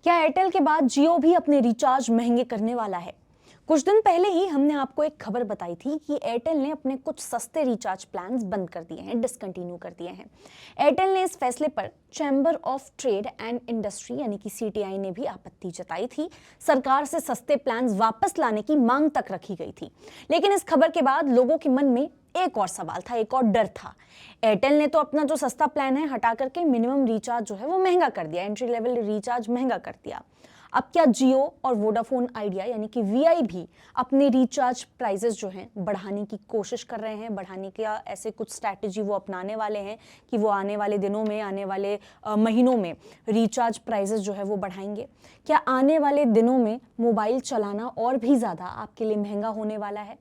क्या एयरटेल के बाद जियो भी अपने रिचार्ज महंगे करने वाला है? कुछ दिन पहले ही हमने आपको एक खबर बताई थी कि एयरटेल ने अपने कुछ सस्ते रिचार्ज प्लान्स बंद कर दिए हैं, डिसकंटिन्यू कर दिए हैं। एयरटेल ने इस फैसले पर chamber of trade and industry यानी कि सीटीआई ने भी आपत्ति जताई थी। सरकार से सस्ते प्लान्स वापस लाने की मांग तक रखी गई थी। लेकिन इस खबर के बाद लोगों के मन में एक और सवाल था, एक और डर था। एयरटेल ने तो अपना जो सस्ता प्लान है हटा करके मिनिमम रिचार्ज जो है वो महंगा कर दिया, एंट्री लेवल रिचार्ज महंगा कर दिया। अब क्या जियो और वोडाफोन आइडिया यानी कि वीआई भी अपने रिचार्ज प्राइसेस जो हैं बढ़ाने की कोशिश कर रहे हैं? बढ़ाने के ऐसे कुछ स्ट्रैटेजी वो अपनाने वाले हैं कि वो आने वाले दिनों में, आने वाले महीनों में रिचार्ज प्राइसेस जो है वो बढ़ाएंगे? क्या आने वाले दिनों में मोबाइल चलाना और भी ज़्यादा आपके लिए महंगा होने वाला है?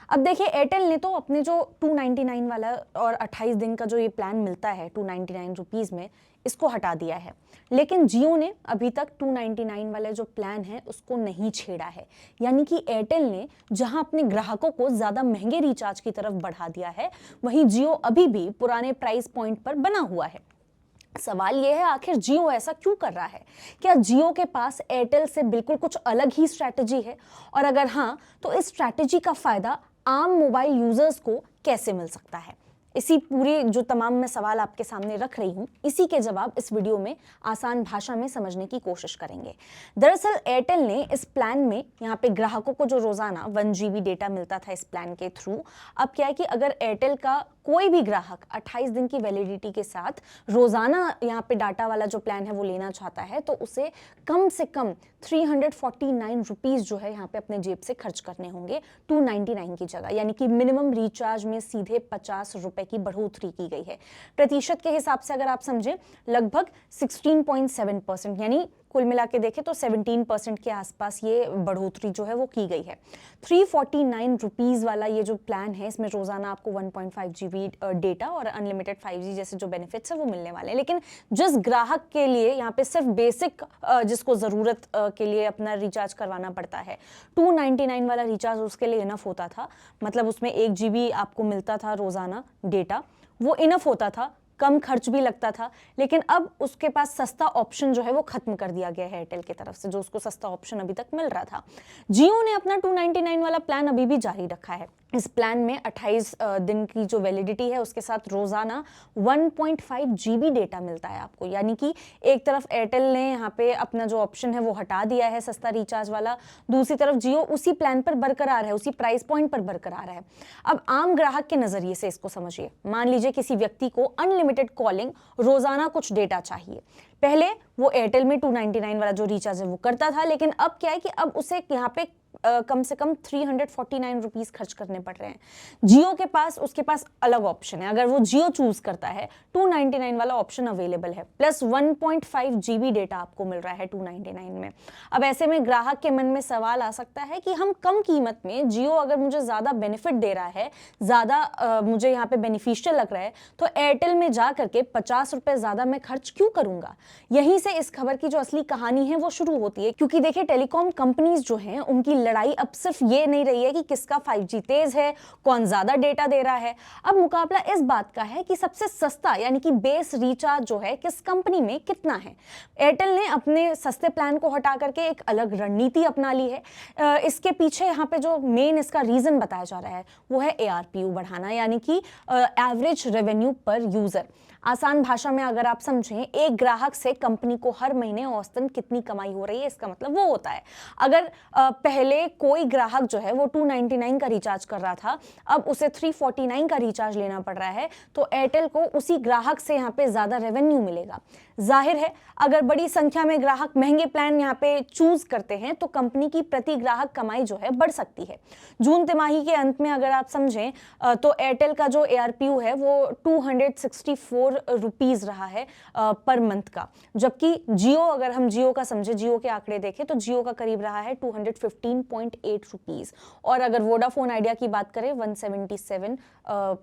अब देखिए, एयरटेल ने तो अपने जो 299 वाला और 28 दिन का जो ये प्लान मिलता है 299 रुपीज़ में, इसको हटा दिया है। लेकिन जियो ने अभी तक 299 वाला जो प्लान है उसको नहीं छेड़ा है। यानी कि एयरटेल ने जहां अपने ग्राहकों को ज़्यादा महंगे रिचार्ज की तरफ बढ़ा दिया है, वहीं जियो अभी भी पुराने प्राइस पॉइंट पर बना हुआ है। सवाल यह है, आखिर जियो ऐसा क्यों कर रहा है? क्या जियो के पास एयरटेल से बिल्कुल कुछ अलग ही स्ट्रैटेजी है? और अगर हाँ, तो इस स्ट्रैटेजी का फायदा आम मोबाइल यूजर्स को कैसे मिल सकता है? इसी पूरे जो तमाम मैं सवाल आपके सामने रख रही हूँ, इसी के जवाब इस वीडियो में आसान भाषा में समझने की कोशिश करेंगे। दरअसल एयरटेल ने इस प्लान में यहाँ पे ग्राहकों को जो रोजाना 1 GB डेटा मिलता था इस प्लान के थ्रू, अब क्या है कि अगर एयरटेल का कोई भी ग्राहक 28 दिन की वैलिडिटी के साथ रोजाना यहाँ पे डाटा वाला जो प्लान है वो लेना चाहता है, तो उसे कम से कम 349 रुपीज़ जो है यहाँ पे अपने जेब से खर्च करने होंगे 299 की जगह। यानी कि मिनिमम रिचार्ज में सीधे 50 रुपए की बढ़ोतरी की गई है। प्रतिशत के हिसाब से अगर आप समझें, लगभग 16.7%, यानी कुल मिला के देखें तो 17% के आसपास ये बढ़ोतरी जो है वो की गई है। 349 रुपीज़ वाला ये जो प्लान है, इसमें रोजाना आपको 1.5 GB डेटा और अनलिमिटेड 5G जैसे जो बेनिफिट्स है वो मिलने वाले हैं। लेकिन जिस ग्राहक के लिए यहाँ पे सिर्फ बेसिक जिसको ज़रूरत के लिए अपना रिचार्ज करवाना पड़ता है, 299 वाला रिचार्ज उसके लिए इनफ होता था। मतलब उसमें 1 GB आपको मिलता था रोजाना डेटा, वो इनफ होता था, कम खर्च भी लगता था। लेकिन अब उसके पास सस्ता ऑप्शन जो है वो खत्म कर दिया गया है एयरटेल की तरफ से, जो उसको सस्ता ऑप्शन अभी तक मिल रहा था। जियो ने अपना 299 वाला प्लान अभी भी जारी रखा है। इस प्लान में 28 दिन की जो वैलिडिटी है उसके साथ रोजाना 1.5 GB डेटा मिलता है आपको। यानी कि एक तरफ एयरटेल ने यहाँ पे अपना जो ऑप्शन है वो हटा दिया है सस्ता रिचार्ज वाला, दूसरी तरफ जियो उसी प्लान पर बरकरार है, उसी प्राइस पॉइंट पर बरकरार है। अब आम ग्राहक के नजरिए से इसको समझिए। मान लीजिए किसी व्यक्ति को अनलिमिटेड कॉलिंग, रोजाना कुछ डेटा चाहिए। पहले वो एयरटेल में 299 वाला जो रिचार्ज है वो करता था, लेकिन अब क्या है कि अब उसे यहाँ पे कम से कम 349 रुपीज़ खर्च करने पड़ रहे हैं। जियो के पास, उसके पास अलग ऑप्शन है। अगर वो जियो चूज करता है, 299 वाला ऑप्शन अवेलेबल है, प्लस 1.5 GB डेटा आपको मिल रहा है 299 में। अब ऐसे में ग्राहक के मन में सवाल आ सकता है कि हम कम कीमत में, जियो अगर मुझे ज़्यादा बेनिफिट दे रहा है, ज़्यादा मुझे यहाँ पे बेनिफिशियल लग रहा है, तो एयरटेल में जा करके 50 रुपये ज़्यादा मैं खर्च क्यों करूँगा? यहीं से इस खबर की जो असली कहानी है वो शुरू होती है। क्योंकि देखिए, टेलीकॉम कंपनीज जो हैं उनकी लड़ाई अब सिर्फ ये नहीं रही है कि किसका 5G तेज है, कौन ज्यादा डेटा दे रहा है। अब मुकाबला इस बात का है कि सबसे सस्ता यानी कि बेस रिचार्ज जो है किस कंपनी में कितना है। एयरटेल ने अपने सस्ते प्लान को हटा करके एक अलग रणनीति अपना ली है। इसके पीछे यहाँ पे जो मेन इसका रीजन बताया जा रहा है वो है ARPU बढ़ाना, यानी कि एवरेज रेवेन्यू पर यूजर। आसान भाषा में अगर आप समझें, एक ग्राहक से कंपनी को हर महीने औसतन कितनी कमाई हो रही है, इसका मतलब वो होता है। अगर पहले कोई ग्राहक जो है वो 299 का रिचार्ज कर रहा था, अब उसे 349 का रिचार्ज लेना पड़ रहा है, तो एयरटेल को उसी ग्राहक से यहाँ पे ज्यादा रेवेन्यू मिलेगा। जाहिर है, अगर बड़ी संख्या में ग्राहक महंगे प्लान यहाँ पे चूज करते हैं तो कंपनी की प्रति ग्राहक कमाई जो है बढ़ सकती है। जून तिमाही के अंत में अगर आप समझें तो एयरटेल का जो ARPU है वो 264 रुपीज रहा है पर मंथ का, जबकि जियो, अगर हम जियो का समझे, जियो के आंकड़े देखें तो जियो का करीब रहा है 215.8 रुपीज, और अगर वोडाफोन आइडिया की बात करें 177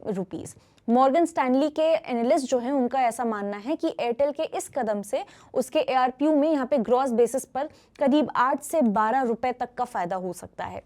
रुपीज। मॉर्गन स्टैनली के एनालिस्ट जो हैं उनका ऐसा मानना है कि एयरटेल के इस कदम से उसके ARPU में यहाँ पे ग्रॉस बेसिस पर करीब 8 से 12 रुपए तक का फायदा हो सकता है।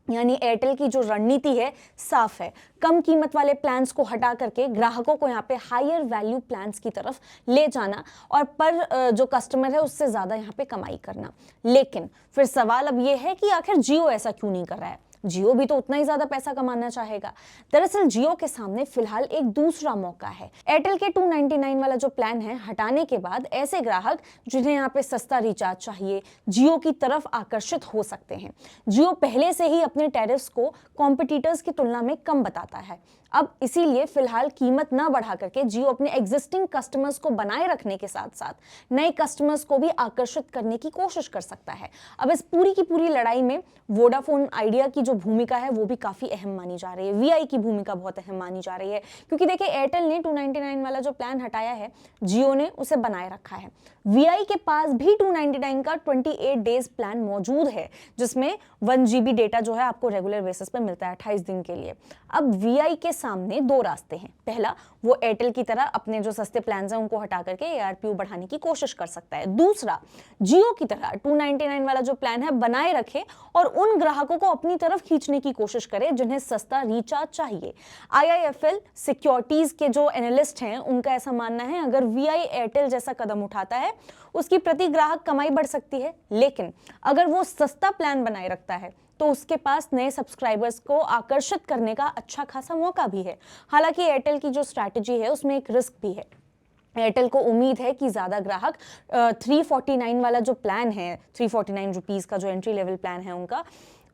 यानी एयरटेल की जो रणनीति है साफ है, कम कीमत वाले प्लान्स को हटा करके ग्राहकों को यहाँ पे हायर वैल्यू प्लान्स की तरफ ले जाना और पर जो कस्टमर है उससे ज़्यादा यहाँ पे कमाई करना। लेकिन फिर सवाल अब ये है कि आखिर जियो ऐसा क्यों नहीं कर रहा है? जियो भी तो उतना ही ज्यादा पैसा कमाना चाहेगा। दरअसल जियो के सामने फिलहाल एक दूसरा मौका है। एयरटेल के 299 वाला जो प्लान है हटाने के बाद ऐसे ग्राहक जिन्हें यहाँ पे सस्ता रिचार्ज चाहिए जियो की तरफ आकर्षित हो सकते हैं। जियो पहले से ही अपने टैरिफ्स को कॉम्पिटिटर्स की तुलना में कम बताता है। अब इसीलिए फिलहाल कीमत ना बढ़ा करके जियो अपने एग्जिस्टिंग कस्टमर्स को बनाए रखने के साथ साथ नए कस्टमर्स को भी आकर्षित करने की कोशिश कर सकता है। अब इस पूरी की पूरी लड़ाई में वोडाफोन आइडिया की जो भूमिका है वो भी काफी अहम मानी जा रही है। वीआई की भूमिका बहुत अहम मानी जा रही है, क्योंकि देखिए एयरटेल ने 299 वाला जो प्लान हटाया है, जियो ने उसे बनाए रखा है। वीआई के पास भी 299 का 28 डेज प्लान मौजूद है, जिसमें 1 GB डेटा जो है आपको रेगुलर बेसिस पे मिलता है 28 दिन के लिए। अब वीआई के सामने दो रास्ते हैं। पहला, वो एयरटेल की तरह अपने जो सस्ते प्लान हैं उनको हटा करके ARPU बढ़ाने की कोशिश कर सकता है। दूसरा, जियो की तरह 299 वाला जो प्लान है बनाए रखे और उन ग्राहकों को अपनी तरफ खींचने की कोशिश करे जिन्हें सस्ता रिचार्ज चाहिए। IIFL सिक्योरिटीज के जो एनालिस्ट हैं उनका ऐसा मानना है, अगर वीआई एयरटेल जैसा कदम उठाता है उसकी प्रति ग्राहक कमाई बढ़ सकती है, लेकिन अगर वो सस्ता प्लान बनाए रखता है तो उसके पास नए सब्सक्राइबर्स को आकर्षित करने का अच्छा खासा मौका भी है। हालांकि एयरटेल की जो स्ट्रैटेजी है उसमें एक रिस्क भी है। एयरटेल को उम्मीद है कि ज़्यादा ग्राहक 349 वाला जो प्लान है, 349 रुपीज़ का जो एंट्री लेवल प्लान है उनका,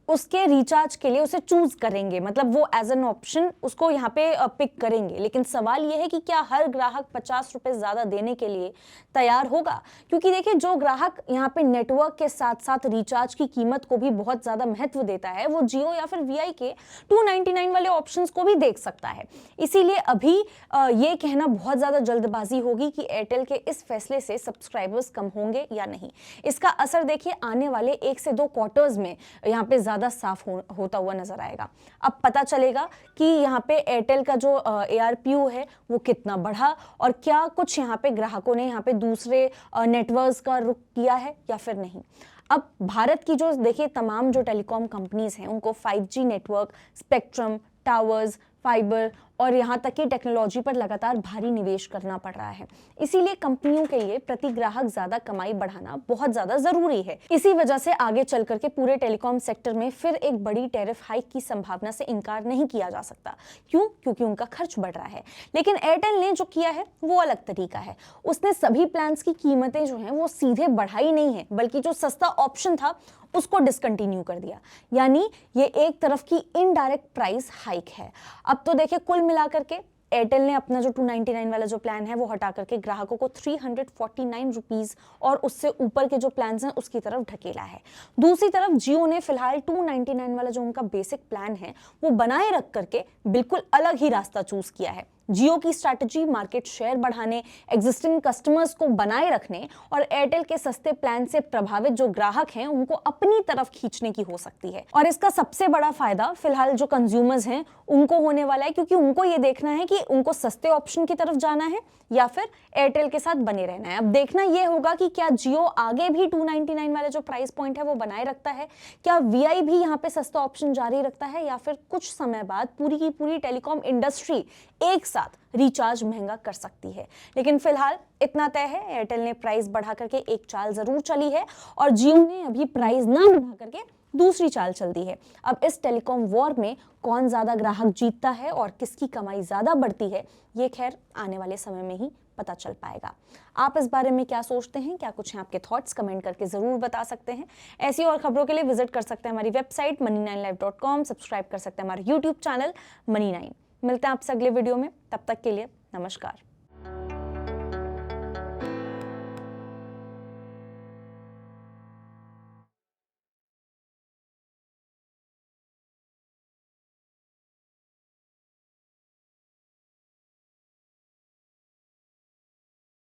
उसके रिचार्ज के लिए उसे चूज करेंगे, मतलब वो एज एन ऑप्शन उसको यहाँ पे पिक करेंगे। लेकिन सवाल ये है कि क्या हर ग्राहक 50 रुपए ज़्यादा देने के लिए तैयार होगा? क्योंकि देखिए जो ग्राहक यहाँ पे नेटवर्क के साथ साथ रिचार्ज की कीमत को भी बहुत ज़्यादा महत्व देता है, वो जियो या फिर वीआई के 299 वाले ऑप्शंस को भी देख सकता है। इसीलिए अभी ये कहना बहुत ज़्यादा जल्दबाजी होगी कि एयरटेल के इस फैसले से सब्सक्राइबर्स कम होंगे या नहीं। इसका असर देखिए आने वाले 1 से 2 क्वार्टर्स में यहाँ पे ज़्यादा साफ होता हुआ नजर आएगा। अब पता चलेगा कि यहाँ पे एयरटेल का जो ARPU है वो कितना बढ़ा और क्या कुछ यहाँ पे ग्राहकों ने यहाँ पे दूसरे नेटवर्क्स का रुख किया है या फिर नहीं। अब भारत की जो देखिए तमाम जो टेलीकॉम कंपनीज हैं उनको 5G network, spectrum, towers, fibre और यहाँ तक कि टेक्नोलॉजी पर लगातार भारी निवेश करना पड़ रहा है। इसीलिए कंपनियों के लिए प्रति ग्राहक ज्यादा कमाई बढ़ाना बहुत ज्यादा जरूरी है। इसी वजह से आगे चल करके पूरे टेलीकॉम सेक्टर में फिर एक बड़ी टैरिफ हाइक की संभावना से इनकार नहीं किया जा सकता। क्यों? क्योंकि उनका खर्च बढ़ रहा है। लेकिन एयरटेल ने जो किया है वो अलग तरीका है। उसने सभी प्लान्स की कीमतें जो है वो सीधे बढ़ाई नहीं है, बल्कि जो सस्ता ऑप्शन था उसको डिसकंटिन्यू कर दिया। यानी ये एक तरफ की इनडायरेक्ट प्राइस हाइक है। अब तो देखिए कुल मिलाकर के एयरटेल ने अपना जो 299 वाला जो प्लान है वो हटा करके ग्राहकों को 349 रुपीज और उससे ऊपर के जो प्लान हैं उसकी तरफ ढकेला है। दूसरी तरफ जियो ने फिलहाल 299 वाला जो उनका बेसिक प्लान है वो बनाए रख करके बिल्कुल अलग ही रास्ता चूज किया है। जियो की स्ट्रैटेजी मार्केट शेयर बढ़ाने, एग्जिस्टिंग कस्टमर्स को बनाए रखने और एयरटेल के सस्ते प्लान से प्रभावित जो ग्राहक हैं उनको अपनी तरफ खींचने की हो सकती है। और इसका सबसे बड़ा फायदा फिलहाल जो कंज्यूमर्स हैं उनको होने वाला है, क्योंकि उनको ये देखना है कि उनको सस्ते ऑप्शन की तरफ जाना है या फिर एयरटेल के साथ बने रहना है। अब देखना ये होगा कि क्या जियो आगे भी 299 वाले जो प्राइस पॉइंट है वो बनाए रखता है, क्या वीआई भी यहाँ पे सस्ता ऑप्शन जारी रखता है, या फिर कुछ समय बाद पूरी की पूरी टेलीकॉम इंडस्ट्री एक साथ रिचार्ज महंगा कर सकती है। लेकिन फिलहाल इतना तय है, एयरटेल ने प्राइस बढ़ा करके एक चाल जरूर चली है और जियो ने अभी प्राइस ना बढ़ा करके दूसरी चाल चल दी है। अब इस टेलीकॉम वॉर में कौन ज्यादा ग्राहक जीतता है और किसकी कमाई ज्यादा बढ़ती है, ये खैर आने वाले समय में ही पता चल पाएगा। आप इस बारे में क्या सोचते हैं? क्या कुछ हैं आपके थॉट्स? कमेंट करके जरूर बता सकते हैं। ऐसी और खबरों के लिए विजिट कर सकते हैं हमारी वेबसाइट money9live.com, सब्सक्राइब कर सकते हैं हमारा यूट्यूब चैनल Money9। मिलते हैं आपसे अगले वीडियो में, तब तक के लिए नमस्कार।